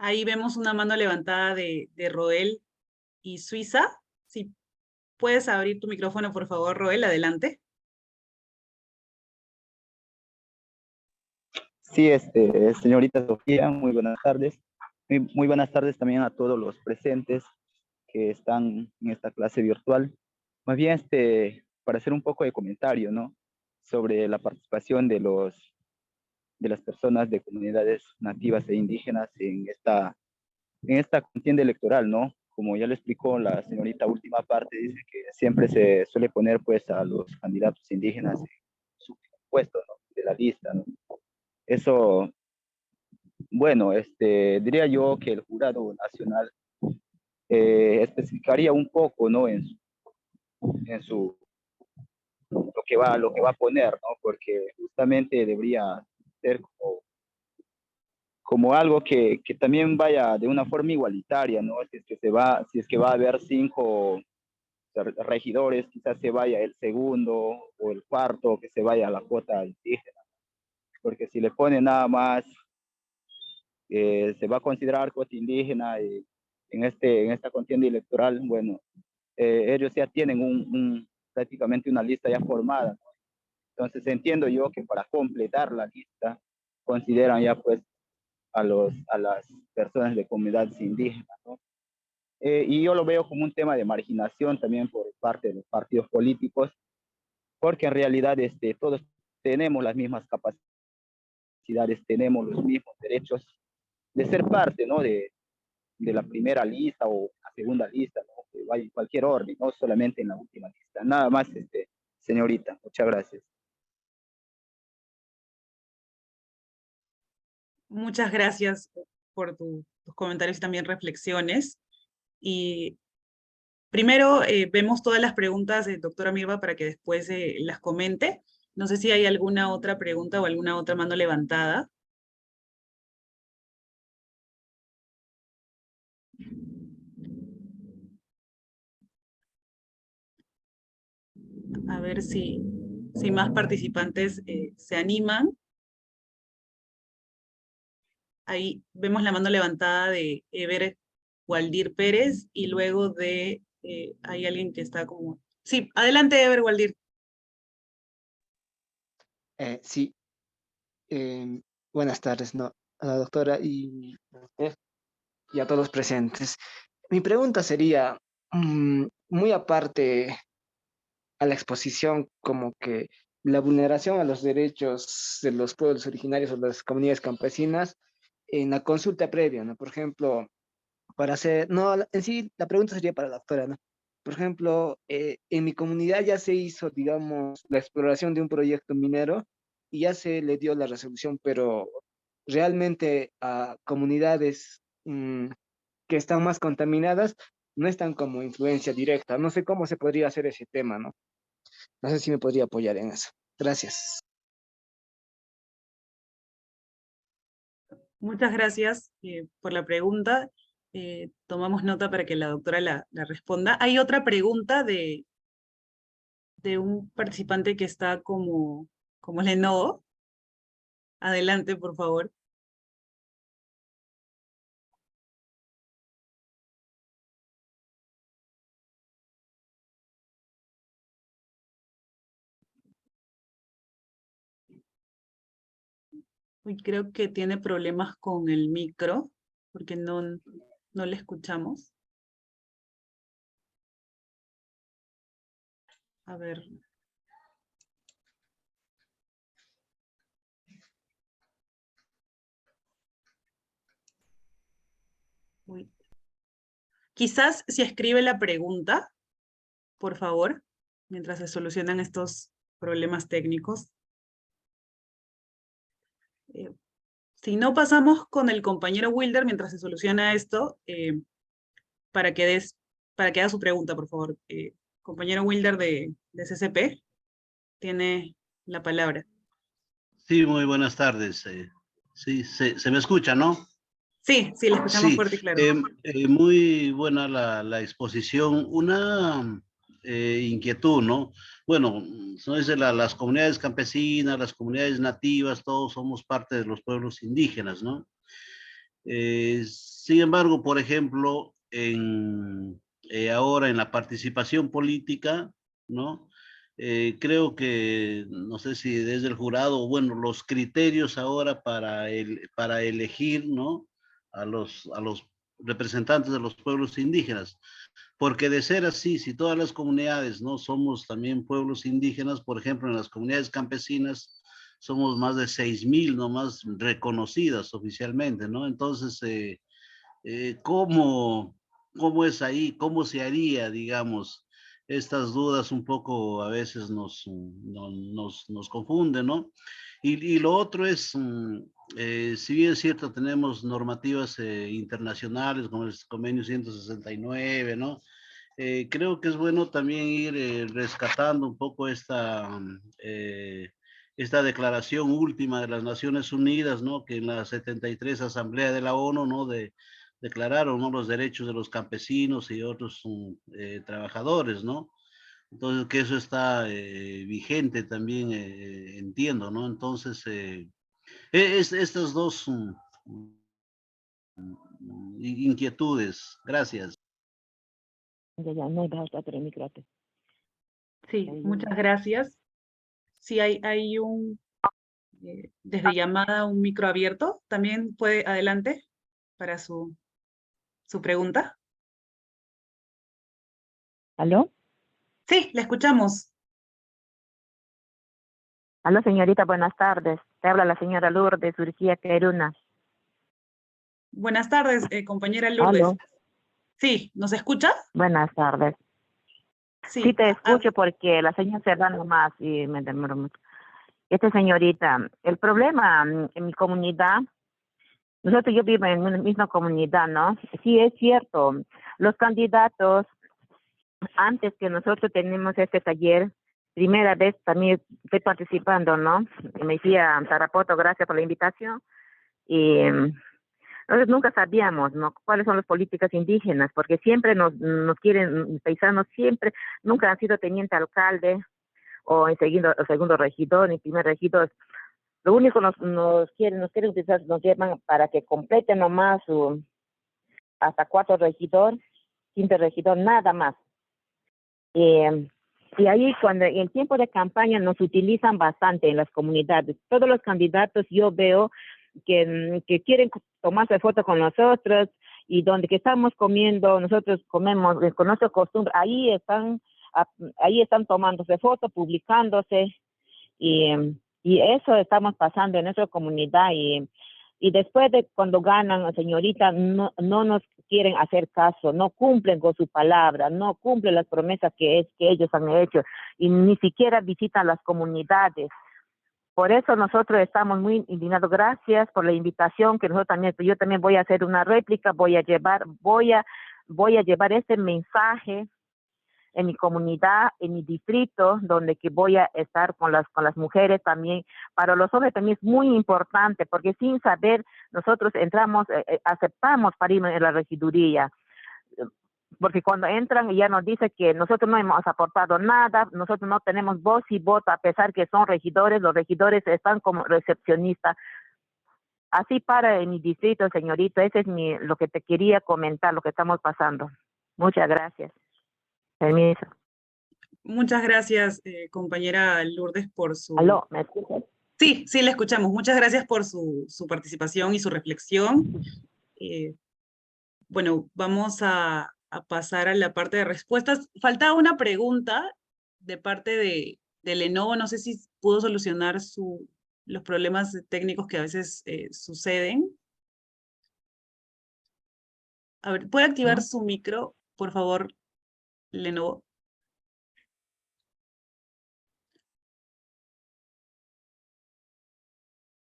Ahí vemos una mano levantada de Roel y Suiza. Si puedes abrir tu micrófono, por favor, Roel, adelante. Sí, señorita Sofía, muy buenas tardes. Muy buenas tardes también a todos los presentes que están en esta clase virtual. Más bien, para hacer un poco de comentario, ¿no? Sobre la participación de las personas de comunidades nativas e indígenas en esta contienda electoral, ¿no? Como ya le explicó la señorita última parte, dice que siempre se suele poner pues a los candidatos indígenas en su puesto, ¿no? De la lista, ¿no? Eso, bueno, diría yo que el jurado nacional especificaría un poco, ¿no? En su lo que va a poner, ¿no? Porque justamente debería ser como algo que también vaya de una forma igualitaria, ¿no? Si es que va a haber 5 regidores, quizás se vaya el segundo o el cuarto, que se vaya a la cuota indígena, porque si le pone nada más, se va a considerar cuota indígena en esta contienda electoral. Bueno, ellos ya tienen prácticamente una lista ya formada, ¿no? Entonces entiendo yo que para completar la lista consideran ya pues a las personas de comunidades indígenas, ¿no? Y yo lo veo como un tema de marginación también por parte de los partidos políticos, porque en realidad todos tenemos las mismas capacidades, tenemos los mismos derechos de ser parte, ¿no? De la primera lista o la segunda lista, ¿no? Que vaya en cualquier orden, no solamente en la última lista. Nada más, señorita. Muchas gracias. Muchas gracias por tus comentarios y también reflexiones. Y primero vemos todas las preguntas de doctora Mirva para que después las comente. No sé si hay alguna otra pregunta o alguna otra mano levantada. A ver si más participantes se animan ahí vemos la mano levantada de Ever Waldir Pérez y luego de, hay alguien que está como... Sí, adelante Ever Waldir. Sí, buenas tardes, ¿no? A la doctora y a todos los presentes. Mi pregunta sería, muy aparte a la exposición, como que la vulneración a los derechos de los pueblos originarios o las comunidades campesinas en la consulta previa, ¿no? Por ejemplo, para hacer, no, en sí, la pregunta sería para la doctora, ¿no? Por ejemplo, en mi comunidad ya se hizo, digamos, la exploración de un proyecto minero y ya se le dio la resolución, pero realmente a comunidades que están más contaminadas no están como influencia directa. No sé cómo se podría hacer ese tema, ¿no? No sé si me podría apoyar en eso. Gracias. Muchas gracias por la pregunta. Tomamos nota para que la doctora la responda. Hay otra pregunta de un participante que está como Lenovo. Adelante, por favor. Uy, creo que tiene problemas con el micro, porque no le escuchamos. A ver. Uy. Quizás si escribe la pregunta, por favor, mientras se solucionan estos problemas técnicos. Si no, pasamos con el compañero Wilder mientras se soluciona esto, para que haga su pregunta, por favor. Compañero Wilder de CCP, tiene la palabra. Sí, muy buenas tardes. Sí, se me escucha, ¿no? Sí, le escuchamos Sí, fuerte y claro. muy buena la exposición. Una inquietud, ¿no? Bueno, son desde las comunidades campesinas, las comunidades nativas, todos somos parte de los pueblos indígenas, ¿no? Sin embargo, por ejemplo, ahora en la participación política, ¿no? Creo que, no sé si desde el jurado, bueno, los criterios ahora para elegir, ¿no? A los representantes de los pueblos indígenas. Porque de ser así, si todas las comunidades, ¿no? Somos también pueblos indígenas, por ejemplo, en las comunidades campesinas, somos más de 6.000 nomás reconocidas oficialmente, ¿no? Entonces, ¿cómo es ahí? ¿Cómo se haría, digamos? Estas dudas un poco a veces nos confunden, ¿no? Y lo otro es, si bien es cierto, tenemos normativas internacionales como el convenio 169, ¿no? Creo que es bueno también ir rescatando un poco esta declaración última de las Naciones Unidas, ¿no? Que en la 73 Asamblea de la ONU, ¿no? Declararon, ¿no? Los derechos de los campesinos y otros trabajadores, ¿no? Entonces, que eso está vigente también, entiendo, ¿no? Entonces, estas dos inquietudes. Gracias. No basta per il microfono. Sí, muchas gracias. Sí, hay desde llamada un micro abierto. También puede, adelante, para su pregunta. ¿Aló? Sí, la escuchamos. Aló, señorita, buenas tardes. Te habla la señora Lourdes Urquía Queruna. Buenas tardes, compañera Lourdes. ¿Aló? Sí, ¿nos escucha? Buenas tardes. Sí, te escucho porque la señal se va nomás y me demoro mucho. Señorita, el problema en mi comunidad, yo vivo en una misma comunidad, ¿no? Sí, es cierto, los candidatos, antes que nosotros tenemos este taller, primera vez también estoy participando, ¿no? Me fui a Tarapoto, gracias por la invitación, y nosotros nunca sabíamos, ¿no? Cuáles son las políticas indígenas, porque siempre nos quieren, paisanos siempre, nunca han sido teniente alcalde, o en segundo regidor, ni primer regidor. Lo único nos quieren utilizar, nos llevan para que completen nomás hasta 4 regidores, 5 regidores, nada más. Y ahí cuando en el tiempo de campaña nos utilizan bastante en las comunidades. Todos los candidatos yo veo que quieren tomarse foto con nosotros, y donde que estamos comiendo, nosotros comemos con nuestra costumbre, ahí están tomándose fotos, publicándose, y eso estamos pasando en nuestra comunidad, y después de cuando ganan, señorita, no nos quieren hacer caso, no cumplen con su palabra, no cumplen las promesas que ellos han hecho, y ni siquiera visitan las comunidades. Por eso nosotros estamos muy indignados. Gracias por la invitación, que yo también voy a hacer una réplica, voy a llevar este mensaje en mi comunidad, en mi distrito, donde que voy a estar con las mujeres también. Para los hombres también es muy importante, porque sin saber nosotros aceptamos para ir en la regiduría. Porque cuando entran ya nos dice que nosotros no hemos aportado nada, nosotros no tenemos voz y voto, a pesar que son regidores, los regidores están como recepcionistas. Así para en mi distrito, señorita, ese es lo que te quería comentar, lo que estamos pasando. Muchas gracias. Permiso. Muchas gracias, compañera Lourdes, por su... ¿Aló? ¿Me escuchas? Sí, le escuchamos. Muchas gracias por su participación y su reflexión. Bueno, vamos a pasar a la parte de respuestas. Faltaba una pregunta de parte de Lenovo. No sé si pudo solucionar los problemas técnicos que a veces suceden. A ver, ¿puede activar su micro, por favor, Lenovo?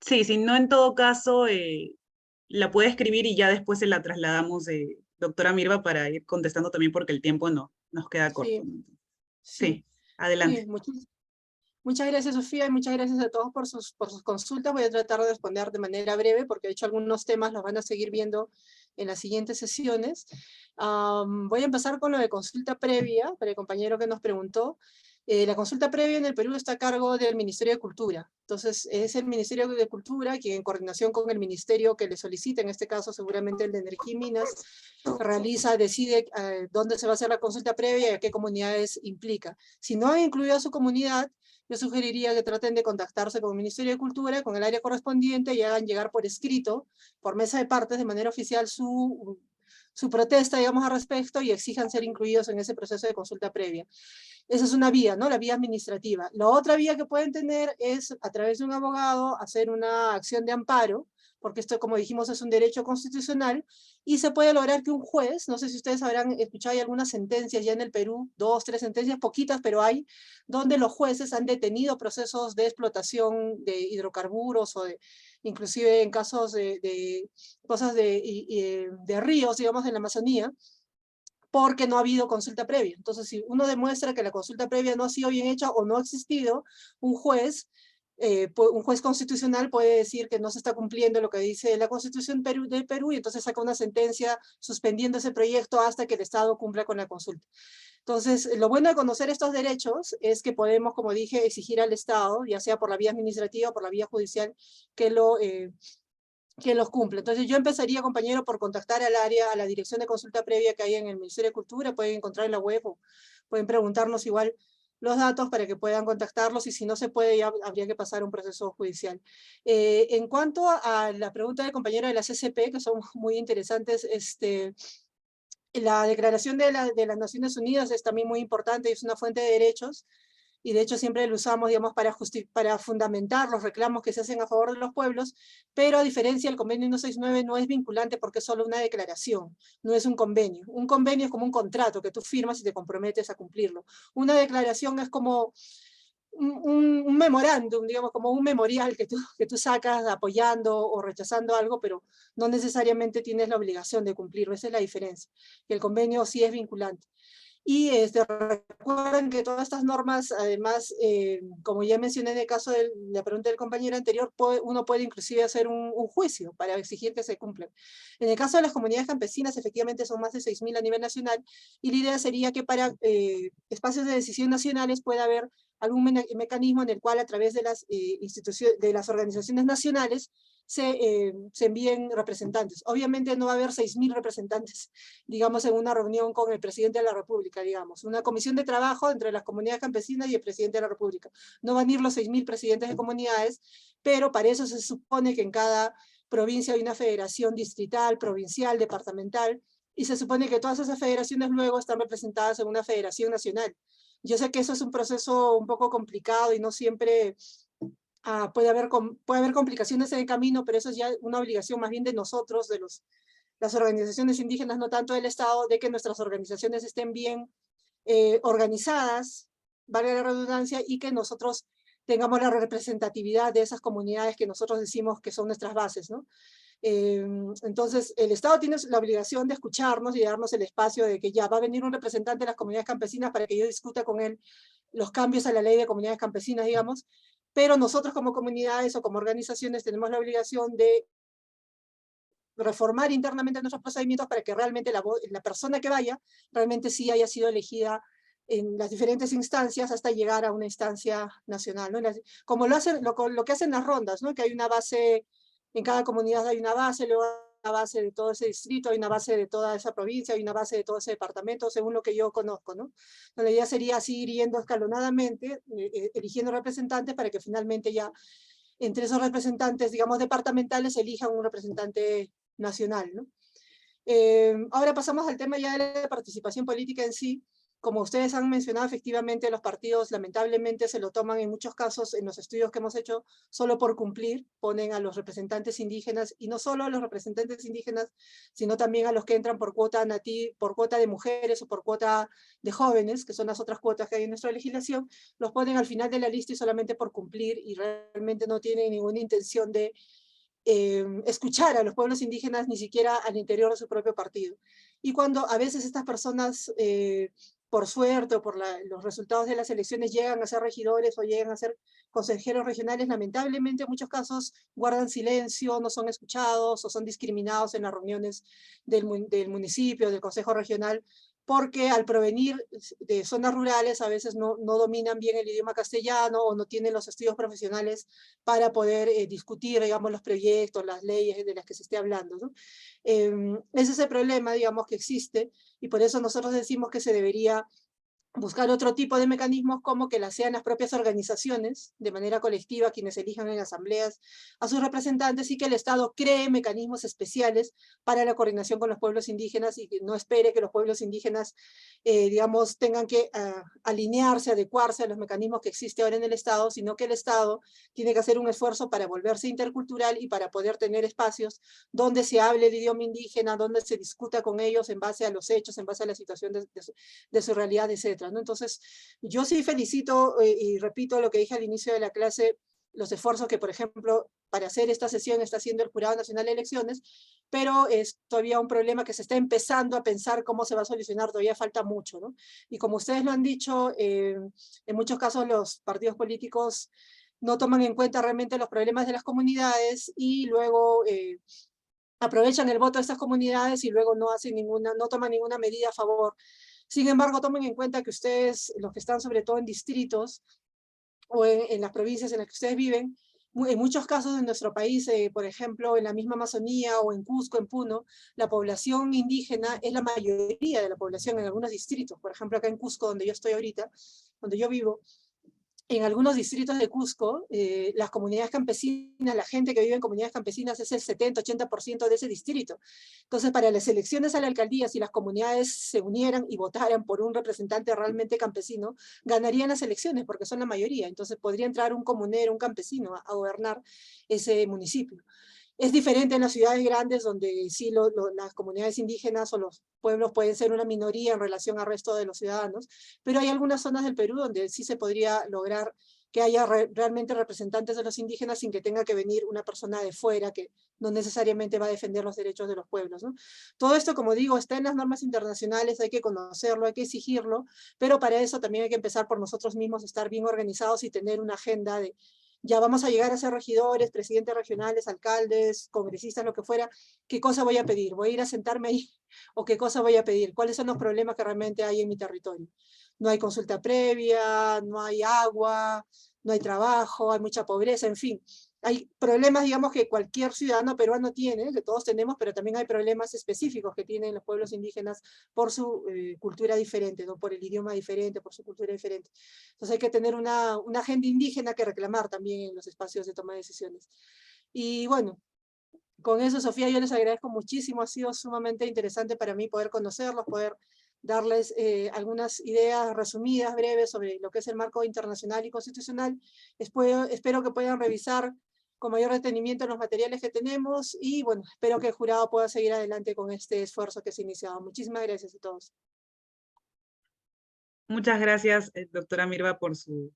Sí, si no, en todo caso, la puede escribir y ya después se la trasladamos, doctora Mirva, para ir contestando también, porque el tiempo nos queda corto. Sí, adelante. Sí, muchas gracias, Sofía, y muchas gracias a todos por sus consultas. Voy a tratar de responder de manera breve, porque de hecho algunos temas los van a seguir viendo en las siguientes sesiones. Voy a empezar con lo de consulta previa, para el compañero que nos preguntó. La consulta previa en el Perú está a cargo del Ministerio de Cultura. Entonces, es el Ministerio de Cultura quien, en coordinación con el ministerio que le solicita, en este caso seguramente el de Energía y Minas, decide dónde se va a hacer la consulta previa y a qué comunidades implica. Si no han incluido a su comunidad, yo sugeriría que traten de contactarse con el Ministerio de Cultura, con el área correspondiente, y hagan llegar por escrito, por mesa de partes, de manera oficial, su protesta, digamos, al respecto, y exijan ser incluidos en ese proceso de consulta previa. Esa es una vía, ¿no? La vía administrativa. La otra vía que pueden tener es, a través de un abogado, hacer una acción de amparo, porque esto, como dijimos, es un derecho constitucional, y se puede lograr que un juez, no sé si ustedes habrán escuchado, hay algunas sentencias ya en el Perú, 2, 3 sentencias, poquitas, pero hay, donde los jueces han detenido procesos de explotación de hidrocarburos, o inclusive en casos de cosas de ríos, digamos, en la Amazonía, porque no ha habido consulta previa. Entonces, si uno demuestra que la consulta previa no ha sido bien hecha o no ha existido, un juez constitucional puede decir que no se está cumpliendo lo que dice la Constitución del Perú, y entonces saca una sentencia suspendiendo ese proyecto hasta que el Estado cumpla con la consulta. Entonces, lo bueno de conocer estos derechos es que podemos, como dije, exigir al Estado, ya sea por la vía administrativa o por la vía judicial, que los cumple. Entonces yo empezaría, compañero, por contactar al área, a la dirección de consulta previa que hay en el Ministerio de Cultura. Pueden encontrar en la web, o pueden preguntarnos igual los datos para que puedan contactarlos, y si no se puede ya habría que pasar un proceso judicial. En cuanto a la pregunta del compañero de la CCP, que son muy interesantes, la declaración de las Naciones Unidas es también muy importante, es una fuente de derechos, y de hecho siempre lo usamos, digamos, para fundamentar los reclamos que se hacen a favor de los pueblos, pero a diferencia del convenio 169 no es vinculante porque es solo una declaración, no es un convenio. Un convenio es como un contrato que tú firmas y te comprometes a cumplirlo. Una declaración es como un memorándum, digamos, como un memorial que tú sacas apoyando o rechazando algo, pero no necesariamente tienes la obligación de cumplirlo. Esa es la diferencia. El convenio sí es vinculante. Y recuerden que todas estas normas, además, como ya mencioné en el caso de la pregunta del compañero anterior, uno puede inclusive hacer un juicio para exigir que se cumplan. En el caso de las comunidades campesinas, efectivamente son más de 6.000 a nivel nacional, y la idea sería que para espacios de decisión nacionales pueda haber mecanismo en el cual a través de las instituciones, de las organizaciones nacionales, se envíen representantes. Obviamente no va a haber 6.000 representantes, digamos, en una reunión con el presidente de la República, digamos. Una comisión de trabajo entre las comunidades campesinas y el presidente de la República. No van a ir los 6.000 presidentes de comunidades, pero para eso se supone que en cada provincia hay una federación distrital, provincial, departamental, y se supone que todas esas federaciones luego están representadas en una federación nacional. Yo sé que eso es un proceso un poco complicado y no siempre puede haber complicaciones en el camino, pero eso es ya una obligación más bien de nosotros, de las organizaciones indígenas, no tanto del Estado, de que nuestras organizaciones estén bien organizadas, valga la redundancia, y que nosotros tengamos la representatividad de esas comunidades que nosotros decimos que son nuestras bases, ¿no? Entonces, el Estado tiene la obligación de escucharnos y de darnos el espacio de que ya va a venir un representante de las comunidades campesinas para que yo discuta con él los cambios a la ley de comunidades campesinas, digamos, pero nosotros como comunidades o como organizaciones tenemos la obligación de reformar internamente nuestros procedimientos para que realmente la persona que vaya realmente sí haya sido elegida en las diferentes instancias hasta llegar a una instancia nacional, ¿no? Como lo que hacen las rondas, ¿no? Que hay una base, en cada comunidad hay una base, luego una base de todo ese distrito, hay una base de toda esa provincia, hay una base de todo ese departamento, según lo que yo conozco, ¿no? La idea sería así ir yendo escalonadamente, eligiendo representantes para que finalmente ya entre esos representantes, digamos, departamentales, elijan un representante nacional, ¿no? Ahora pasamos al tema ya de la participación política en sí. Como ustedes han mencionado, efectivamente los partidos lamentablemente se lo toman en muchos casos, en los estudios que hemos hecho, solo por cumplir, ponen a los representantes indígenas, y no solo a los representantes indígenas, sino también a los que entran por cuota por cuota de mujeres o por cuota de jóvenes, que son las otras cuotas que hay en nuestra legislación, los ponen al final de la lista y solamente por cumplir, y realmente no tienen ninguna intención de escuchar a los pueblos indígenas, ni siquiera al interior de su propio partido. Y cuando a veces estas personas, por suerte o por los resultados de las elecciones, llegan a ser regidores o llegan a ser consejeros regionales, lamentablemente en muchos casos guardan silencio, no son escuchados o son discriminados en las reuniones del municipio, del consejo regional, porque al provenir de zonas rurales a veces no dominan bien el idioma castellano o no tienen los estudios profesionales para poder discutir, digamos, los proyectos, las leyes de las que se esté hablando, ¿no? Ese es el problema, digamos, que existe, y por eso nosotros decimos que se debería buscar otro tipo de mecanismos, como que sean las propias organizaciones, de manera colectiva, quienes elijan en asambleas a sus representantes, y que el Estado cree mecanismos especiales para la coordinación con los pueblos indígenas, y que no espere que los pueblos indígenas, digamos, tengan que alinearse, adecuarse a los mecanismos que existen ahora en el Estado, sino que el Estado tiene que hacer un esfuerzo para volverse intercultural y para poder tener espacios donde se hable el idioma indígena, donde se discuta con ellos en base a los hechos, en base a la situación de su realidad, etc., ¿no? Entonces, yo sí felicito y repito lo que dije al inicio de la clase, los esfuerzos que, por ejemplo, para hacer esta sesión está haciendo el Jurado Nacional de Elecciones, pero es todavía un problema que se está empezando a pensar cómo se va a solucionar, todavía falta mucho, ¿no? Y como ustedes lo han dicho, en muchos casos los partidos políticos no toman en cuenta realmente los problemas de las comunidades y luego aprovechan el voto de estas comunidades y luego no toman ninguna medida a favor. Sin embargo, tomen en cuenta que ustedes, los que están sobre todo en distritos o en las provincias en las que ustedes viven, en muchos casos de nuestro país, por ejemplo, en la misma Amazonía o en Cusco, en Puno, la población indígena es la mayoría de la población en algunos distritos. Por ejemplo, acá en Cusco, donde yo estoy ahorita, donde yo vivo, en algunos distritos de Cusco, las comunidades campesinas, la gente que vive en comunidades campesinas es el 70-80% de ese distrito. Entonces, para las elecciones a la alcaldía, si las comunidades se unieran y votaran por un representante realmente campesino, ganarían las elecciones porque son la mayoría. Entonces, podría entrar un comunero, un campesino a gobernar ese municipio. Es diferente en las ciudades grandes, donde sí las comunidades indígenas o los pueblos pueden ser una minoría en relación al resto de los ciudadanos, pero hay algunas zonas del Perú donde sí se podría lograr que haya realmente representantes de los indígenas sin que tenga que venir una persona de fuera que no necesariamente va a defender los derechos de los pueblos, ¿no? Todo esto, como digo, está en las normas internacionales, hay que conocerlo, hay que exigirlo, pero para eso también hay que empezar por nosotros mismos, estar bien organizados y tener una agenda de ya vamos a llegar a ser regidores, presidentes regionales, alcaldes, congresistas, lo que fuera, ¿qué cosa voy a pedir? ¿Voy a ir a sentarme ahí? ¿O qué cosa voy a pedir? ¿Cuáles son los problemas que realmente hay en mi territorio? No hay consulta previa, no hay agua, no hay trabajo, hay mucha pobreza, en fin. Hay problemas, digamos, que cualquier ciudadano peruano tiene, que todos tenemos, pero también hay problemas específicos que tienen los pueblos indígenas por su cultura diferente, ¿no? Por el idioma diferente, por su cultura diferente. Entonces hay que tener una agenda indígena que reclamar también en los espacios de toma de decisiones. Y bueno, con eso, Sofía, yo les agradezco muchísimo, ha sido sumamente interesante para mí poder conocerlos, poder darles algunas ideas resumidas, breves, sobre lo que es el marco internacional y constitucional. Espero que puedan revisar con mayor detenimiento los materiales que tenemos, y bueno, espero que el jurado pueda seguir adelante con este esfuerzo que se ha iniciado. Muchísimas gracias a todos. Muchas gracias, doctora Mirva, por su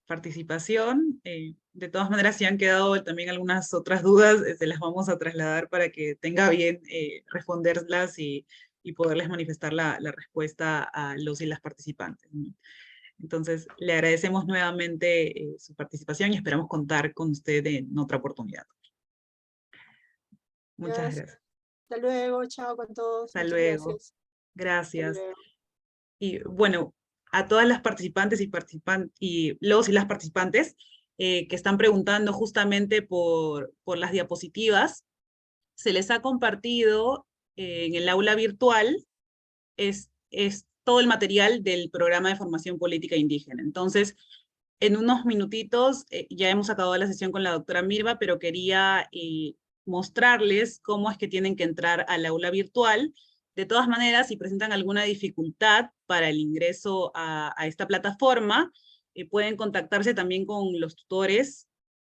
participación. De todas maneras, si han quedado también algunas otras dudas, se las vamos a trasladar para que tenga bien responderlas y poderles manifestar la respuesta a los y las participantes. Entonces, le agradecemos nuevamente su participación y esperamos contar con usted en otra oportunidad. Muchas gracias. Hasta luego, chao con todos. Hasta Muchas luego. gracias. Gracias. Hasta luego. Y bueno, a todas las participantes y los y las participantes que están preguntando justamente por las diapositivas, se les ha compartido en el aula virtual es todo el material del programa de formación política indígena. Entonces, en unos minutitos ya hemos acabado la sesión con la doctora Mirva, pero quería mostrarles cómo es que tienen que entrar al aula virtual. De todas maneras, si presentan alguna dificultad para el ingreso a esta plataforma, pueden contactarse también con los tutores,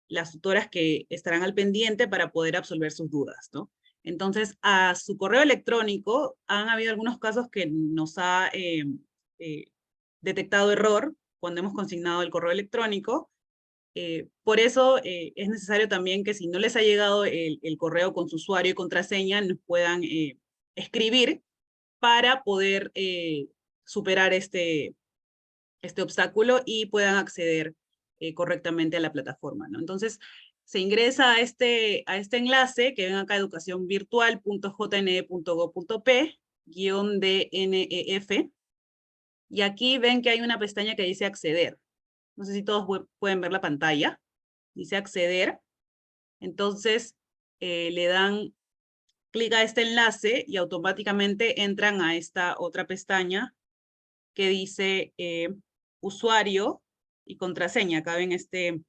las tutoras que estarán al pendiente para poder absolver sus dudas, ¿no? Entonces, a su correo electrónico han habido algunos casos que nos ha detectado error cuando hemos consignado el correo electrónico. Por eso es necesario también que si no les ha llegado el correo con su usuario y contraseña, nos puedan escribir para poder superar este obstáculo y puedan acceder correctamente a la plataforma, ¿no? Entonces, se ingresa a este enlace que ven acá, educacionvirtual.jne.gov.p/DNEF, y aquí ven que hay una pestaña que dice acceder. No sé si todos pueden ver la pantalla. Dice acceder. Entonces, le dan clic a este enlace y automáticamente entran a esta otra pestaña que dice usuario y contraseña. Acá ven este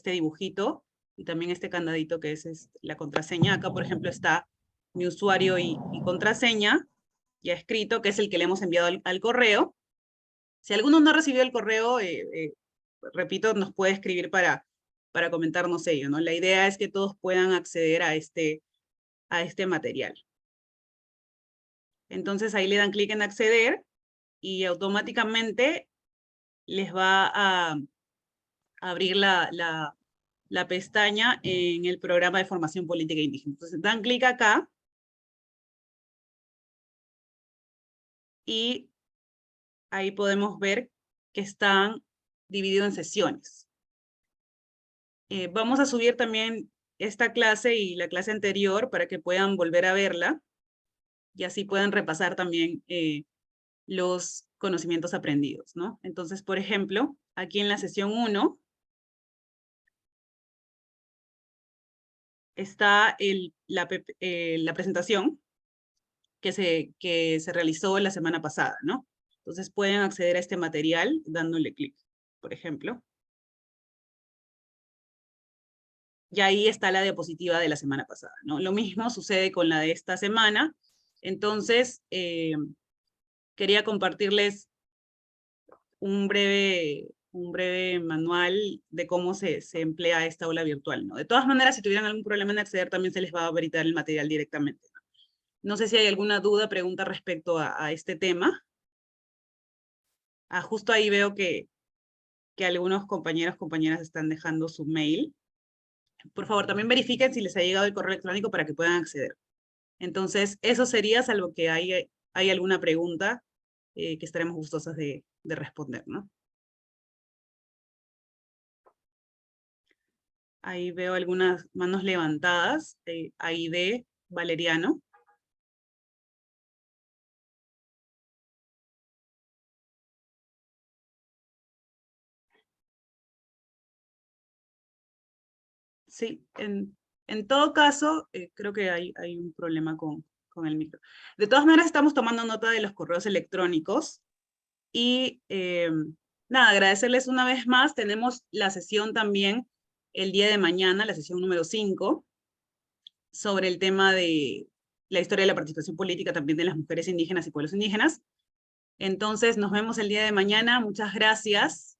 dibujito y también este candadito que es la contraseña. Acá, por ejemplo, está mi usuario y contraseña ya escrito, que es el que le hemos enviado al correo. Si alguno no recibió el correo, repito, nos puede escribir para comentarnos ello, ¿no? La idea es que todos puedan acceder a este material. Entonces ahí le dan clic en acceder y automáticamente les va a abrir la pestaña en el programa de formación política indígena. Entonces dan clic acá y ahí podemos ver que están divididos en sesiones. Vamos a subir también esta clase y la clase anterior para que puedan volver a verla y así puedan repasar también los conocimientos aprendidos, ¿no? Entonces, por ejemplo, aquí en la sesión 1 está la presentación que se realizó la semana pasada, ¿no? Entonces pueden acceder a este material dándole clic, por ejemplo. Y ahí está la diapositiva de la semana pasada, ¿no? Lo mismo sucede con la de esta semana. Entonces, quería compartirles un breve manual de cómo se emplea esta aula virtual, ¿no? De todas maneras, si tuvieran algún problema en acceder, también se les va a habilitar el material directamente, ¿no? No sé si hay alguna duda, pregunta respecto a este tema. Justo ahí veo que algunos compañeras están dejando su mail. Por favor, también verifiquen si les ha llegado el correo electrónico para que puedan acceder. Entonces, eso sería, salvo que hay alguna pregunta que estaremos gustosas de responder, ¿no? Ahí veo algunas manos levantadas. Aide Valeriano. Sí, en todo caso, creo que hay un problema con el micro. De todas maneras, estamos tomando nota de los correos electrónicos y nada, agradecerles una vez más. Tenemos la sesión también el día de mañana, la sesión número 5, sobre el tema de la historia de la participación política también de las mujeres indígenas y pueblos indígenas. Entonces, nos vemos el día de mañana. Muchas gracias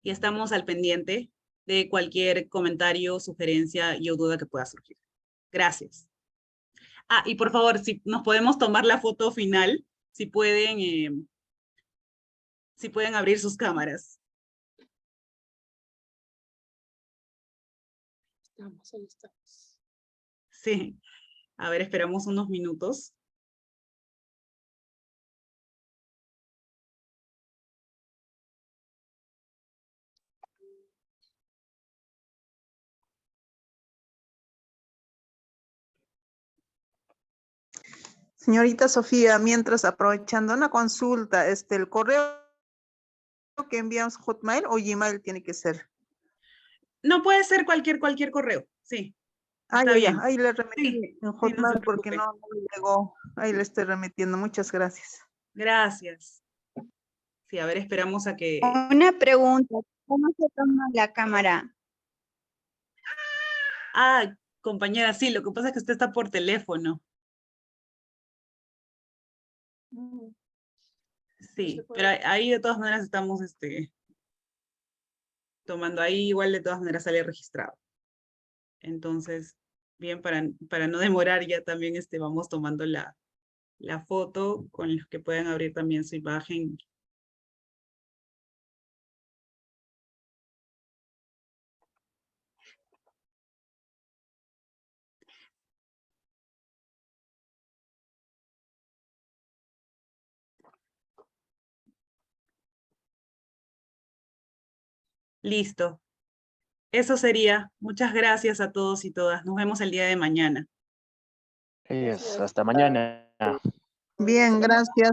y estamos al pendiente de cualquier comentario, sugerencia y o duda que pueda surgir. Gracias. Ah, y por favor, si nos podemos tomar la foto final, si pueden abrir sus cámaras. Ahí estamos. Sí. A ver, esperamos unos minutos. Señorita Sofía, mientras aprovechando una consulta, el correo que enviamos Hotmail o Gmail tiene que ser. No puede ser cualquier correo, sí. Está bien. Ahí le remetí Sí, en sí, Hotmail no se porque preocupe. no me llegó. Ahí le estoy remitiendo. Muchas gracias. Gracias. Sí, a ver, esperamos a que... Una pregunta, ¿cómo se toma la cámara? Ah, compañera, sí, lo que pasa es que usted está por teléfono. Sí, pero ahí de todas maneras estamos tomando, ahí igual de todas maneras sale registrado. Entonces, bien, para no demorar ya también vamos tomando la foto con los que puedan abrir también su imagen. Listo. Eso sería. Muchas gracias a todos y todas. Nos vemos el día de mañana. Hasta mañana. Bien, gracias.